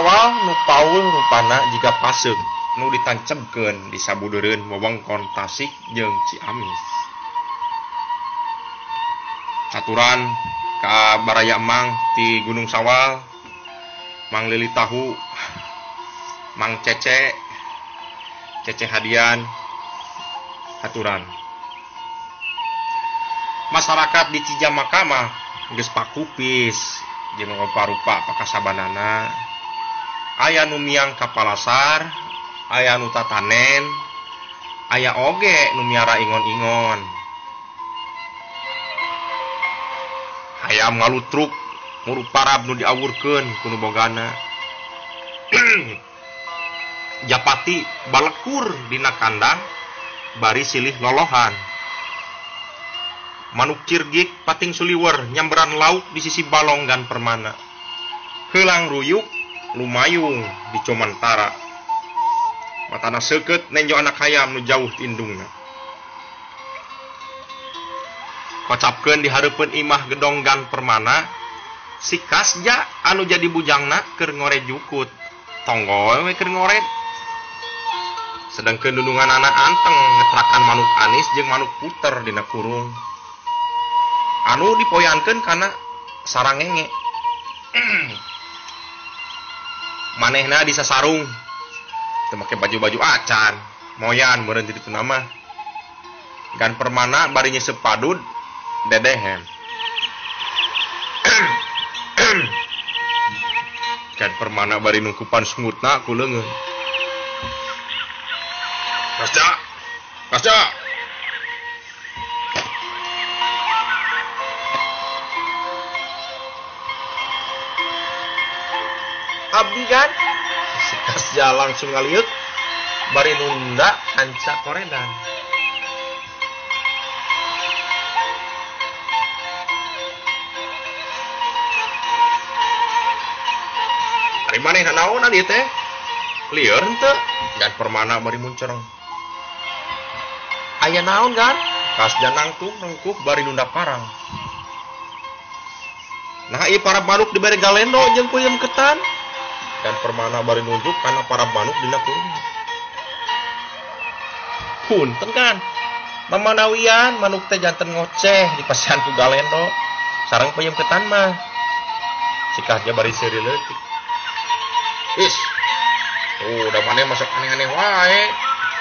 sawal nu Paul rupana jika paseg nu ditancemkeun di sabudeureun wewengkon Tasik jeung Ciamis. Aturan ka Baraya Mang ti Gunung Sawal, Mang Lili Tahu, Mang Cece Hadian, aturan. Masyarakat di Cijamaka mah geus pakupis jeung rupa-rupa pakasabanana. Aya nu miang ka Palasar, aya nu tatanen, aya oge nu miara ingon-ingon. Hayam ngalutruk murup parab nu diawurkeun ku nu bogana. Japati balekur dina kandang bari silih lolohan. Manuk cirgik pating suliwer nyamberan lauk di sisi Balonggan Permana. Heulang ruyuk lumayung di Comantara. Matana seukeut nenjo anak hayam nu jauh ti indungna. Kocapkeun di hareupeun imah Gedonggan Permana, si Kasja anu jadi bujangna keur ngore jukut. Tonggol we keur ngoret. Sedangkeun dudungan anak anteng ngetrakan manuk anis jeung manuk puter dina kurung. Anu dipoyankeun kana sarangenge. Manehna di sasarung teu make baju-baju acan, moyan meureun di ditu nama. Gan Permana bari nyesep padud dedehem. Gan Permana bari nungkupan sungutna ku leungeun. Kasja. Abdi kan? Si Kasja langsung ngaliuk bari nunda kanca koredan. Ari manehna naon ieu teh? Lieur henteu? Gan Permana bari muncereng. Aya naon kan? Kasja nangkuk bari nunda parang. Nah ieu para manuk dibere galendo jeung peuyeum ketan. Dan Permana bari nunjuk kana para manuk dina kurung. Punten kan? Mamanawian manuk teh janten ngoceh dipasihan ku galendo sareng peuyeum ketan mah. Si Kasja bari seuri leutik. Is. Udah maneh masuk aneh-aneh wae.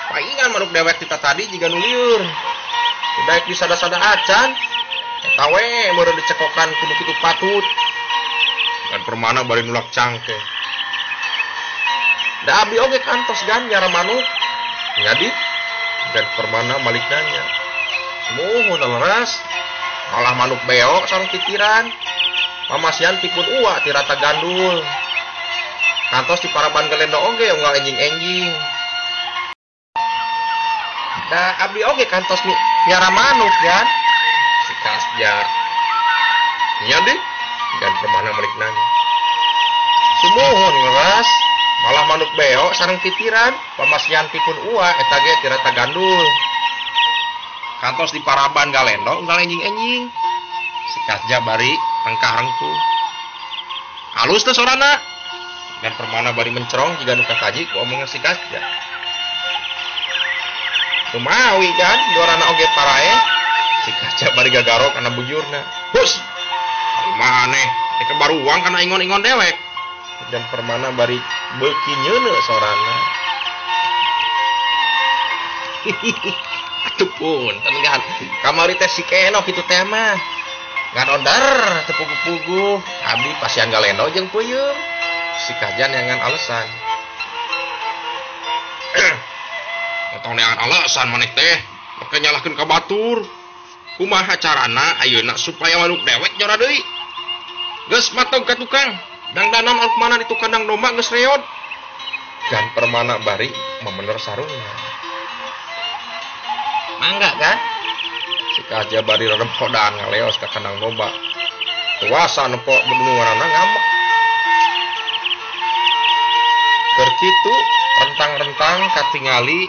Paingan manuk dewek kita tadi jiga nu lieur. Daek di sada-sada acan. Eta we meureun dicekokan kudu kitu patut. Dan Permana bari nulak cangke. Da abdi oge kantos gan nyara manuk. Nyadi. Dan Permana balik nanya. Semuhun leres. Malah manuk beok sareng titiran. Mamasian tipun uwa ti rata gandul. Kantos di paraban galendo oge unggal enjing-enjing. Da abdi oge kantos nyara manuk kan. Si Kasja. Nyadi. Dan Permana balik nanya. Semuhun leres. Malah manuk beok sareng titiran, pamasian tipun uwa eta ge ti rata gandul. Kantos di paraban galendo unggal enjing-enjing. Si Kasja bari rengkah-rengkuh. Halus teh sorana. Dan Permana bari mencerong jiga nu kakaji ku omongan si Kasja. Kumawi kan dorana oge parae. Si Kasja bari gagarok kana bujurna. Bus. Maneh teh kebaruang kana ingon-ingon dewek. Dan Permana bari beuki nyeuneu sorana. Atuh punten kan. Kamari teh si Keno kitu teh mah. Ngan ondar teu puguh-puguh. Abdi pasian galendo jeung peuyeum. Si Kasja neangan alesan. Tong neangan alesan maneh teh. Make nyalahkeun ka batur. Kumaha carana ayeuna supaya manuk dewek jora deui? Geus matog ka tukang. Dangdanan alkmana di tukandang domba geus reot. Dan Permana bari memener sarungna. Mangga kan? Si Kasja bari rempodan ngaleos ka kandang domba. Tuasa nepok bedununganna ngamek. Keur kitu rentang-rentang katingali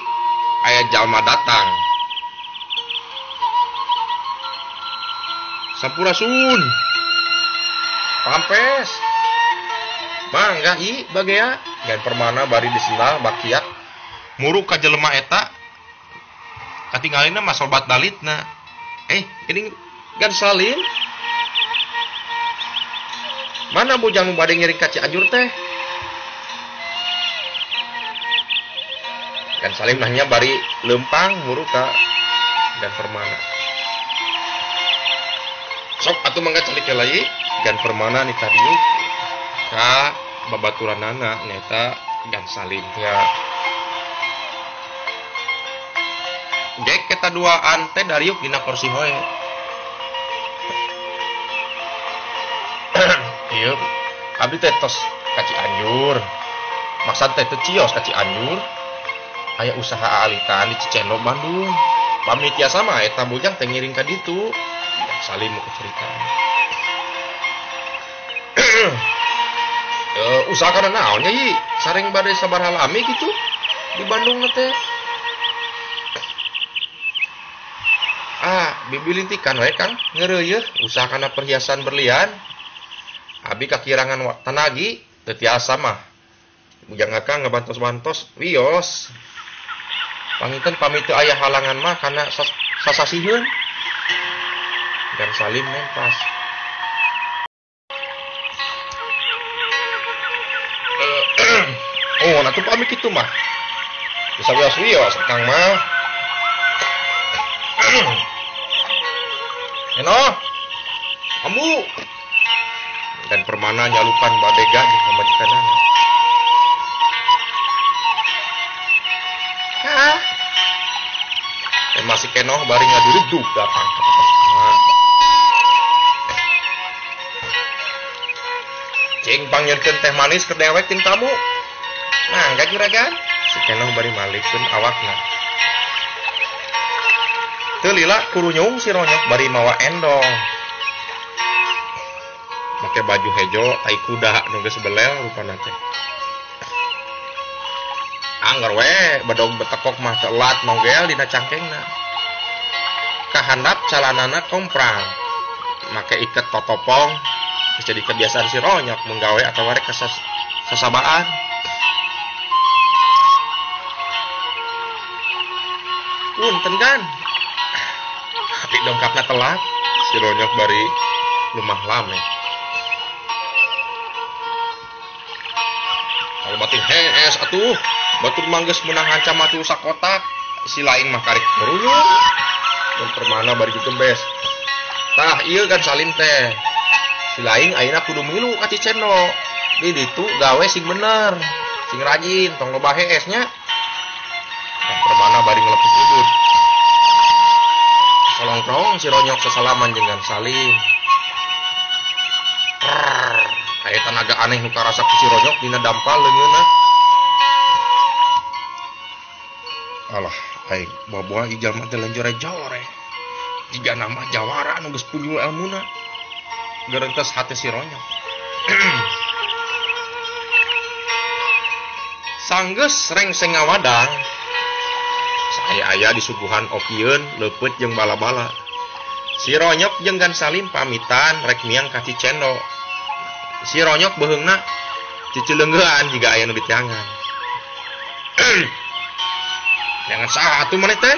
aya jalma datang. Sampurasun. Pampes. mangga i bagea gan permana bari disendal bakiat muruk ka jelema eta katinggalina mah sobat dalitna ini gan Salim mana bujang nu bade ngiring ka Cianjur teh gan Salim nahnya bari lempang muruk ka gan permana sok atuh mangga calik lagi gan permana ni tadi ka babaturanana neta gan Salim ya gek kita duaan teh dariuk dina kursi hoye ieu abdi teh tos ka Cianjur maksud teh teu cios ka Cianjur aya usaha alitan di Cicendo Bandung pamit tiasa mah eta bujang teh ngiring ka ditu Salim mau cerita usaha kana naon nya sareng bade sabaraha lami gitu di Bandung teh bibilintikan wae Kang ngeureuy usaha kana perhiasan berlian abi kakirangan tanagi teu tiasa mah bujang Kang ngabantos-bantos wios panginten pamit teu aya halangan mah kana sasasieun dan Salim mentas oh nah tuh pamit gitu mah bisa wios Kang mah Eno kamu dan permana nyalupan badega di pemajikanana masih kenoh bari ngaduruduk datang ke pertama cing panggilkeun teh manis ke dewek ting tamu mangga juragan si kenoh bari malikeun awakna teu lila kurunyung si ronyok bari mawa endong make baju hejo tai kuda nu geus belel rupana teh anggar we badog betekok mah telat nogel dina cangkengna kahandap calanana komprang make iket totopong geus jadi kebiasaan si ronyok menggawe atau warek sasabaan punten kan tapi dongkapna telat si ronyok bari lumah lame kalau batin hees atuh batur mangges menang hancam atuh sakotak si lain mah karek meruyung dan permana bari gembes tah ieu kan Salim teh si lain ayeuna kudu milu ka Cicendo di ditu gawe sing bener sing rajin tong loba hees nya dan permana bari ngelepis udud solongkrong si ronyok sesalaman jeung Salim aya tanaga aneh nu karasa ku si ronyok dina dampal leungeunna alah aing boboa ijal mah teh lenjore-jore jiga nama jawara anu geus punjul elmuna geureunteuss hate si ronyok sanggeus rengseng ngawadang saya aya di suguhan opieun leupeut jeung bala-bala si ronyok jeung gan Salim pamitan rek miang ka Cicendo si ronyok beheungna ciceleunggeun jiga aya nu ditiangan jangan saha atuh maneh teh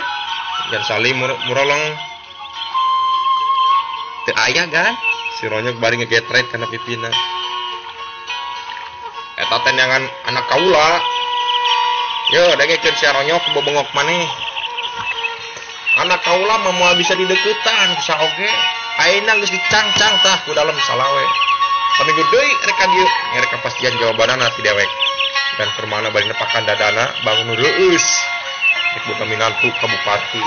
dan Salim murolong teu aya gan si ronyok bari ngegetret kana pipina eta teh nyangan anak kaula yo dengekeun si ronyok bebengok maneh anak kaula mah moal bisa dideuketan ku saoge ayeuna geus dicangcang tah ku dalem salawe saminggu deui rek ka dieu ngerek kepastian jawabanana ti dewek dan permana bari nepakan dadana bangun reueus rek boga minantu ka bupati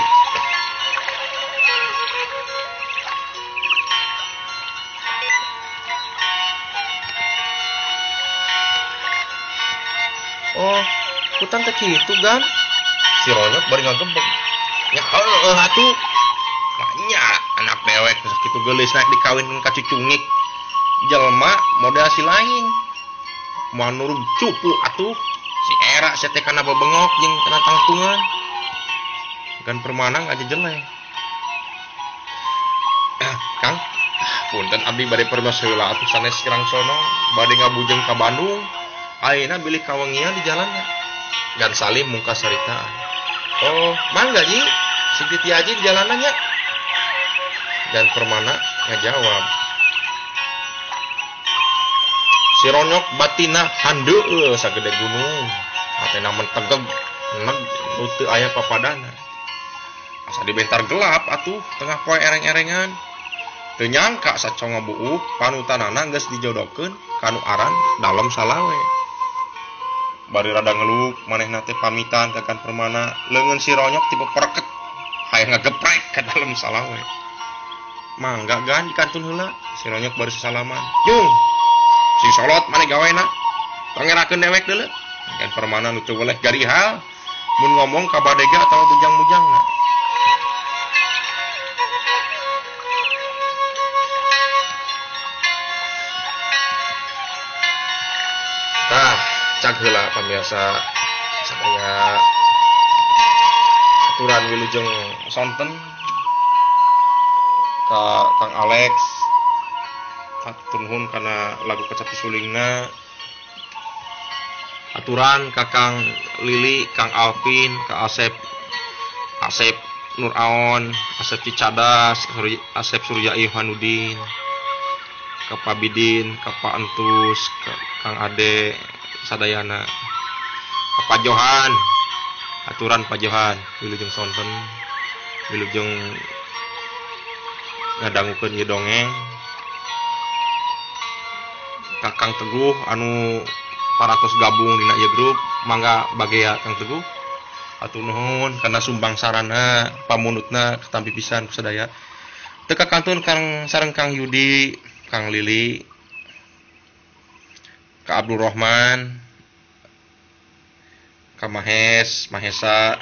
oh hutan teh kitu gan si ronyok bari ngagembeg nya heueuh atuh nya anak dewek sakitu geulis naik dikawinkeun ka cucungik jelema model si lain moal nurug cupu atuh si era sia teh kana bebengok jeung kana tangtungan kan permana aja jelek Kang punten abdi bade permas heula atuh sanes kirang sono bade ngabujeng ka Bandung. Ayeuna bilih kawengian di jalanna. Gan salim muka saritaan. Oh, mangga Ji. Sigiti aji di jalanna nya. Dan Permana ngajawab. Si Ronyok batina handeueul sagede gunung. Atena mentegeg neg nu teu aya papadana. Asa dibentar gelap atuh tengah poe ereng-erengan. Teu nyangka saconga buuk panutanana geus dijodokeun kanu aran Dalem Salawe. Bari rada ngeluk manehna teh pamitan ka Kan Permana, leungeun si Ronyok tipe pereket hayang ngageprek ka Dalem Salawe. Mangga gan dikantun heula, si Ronyok bari salaman. Jung, sing solot maneh gawena. Tongerakeun dewek deuleu. Kan Permana nu teu weleh garihal mun ngomong ka badega atawa bujang-bujangna. Cak heula pamirsa saya aturan wilujeng sonten ka Kang Alex atur nuhun kana lagu kecapi sulingna, aturan ka Kang Lili, Kang Alvin, ka Asep Nur Aon, Asep Cicadas, Asep Surya Ivanudin, ka Pak Bidin, ka Pak Entus, ka Kang Ade sadayana, ka Pak Johan, aturan Pak Johan wilujeng sonten, wilujeng ngadangukeun ieu dongeng, ka Kang Teguh anu paratos gabung dina ieu grup, mangga bagea Kang Teguh. Atur nuhun kana sumbang sarana pamunutna katampi pisan ku sadaya. Teu kakantun Kang sareng Kang Yudi, Kang Lili, ka Abdul Rahman, ka Mahesa,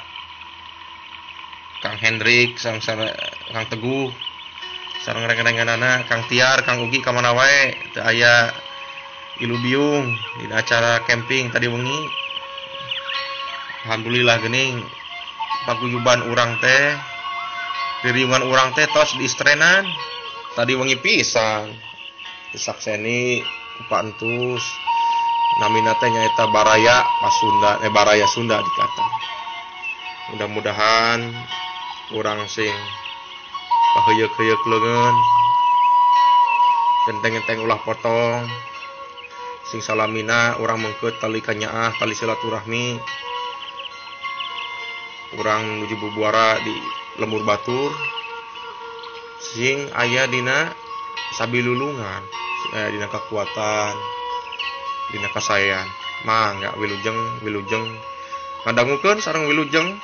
Kang Hendrik, sareng Kang Teguh, sareng reng-renganana, Kang Tiar, Kang Ugi ka mana wae teu aya ilubiung di acara camping tadi wengi. Alhamdulillah geuning paguyuban urang teh, diriungan urang teh tos diistrenan. Tadi wengi pisan disakseni Pak Entus. Namina teh nyaeta Baraya Pasunda, Baraya Sunda dikata. Mudah-mudahan urang sing paheyeuk-heyeuk leungeun, genteng-genteng ulah potong, sing salamina urang mengkeut tali kanyaah, tali silaturahmi, urang nuju bubuara di lembur batur, sing aya dina sabilulungan, sing aya dina kekuatan, dina kasayan. Mangga wilujeng ngadangukeun sareng wilujeng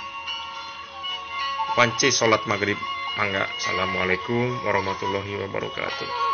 panci salat maghrib. Mangga. Assalamualaikum warahmatullahi wabarakatuh.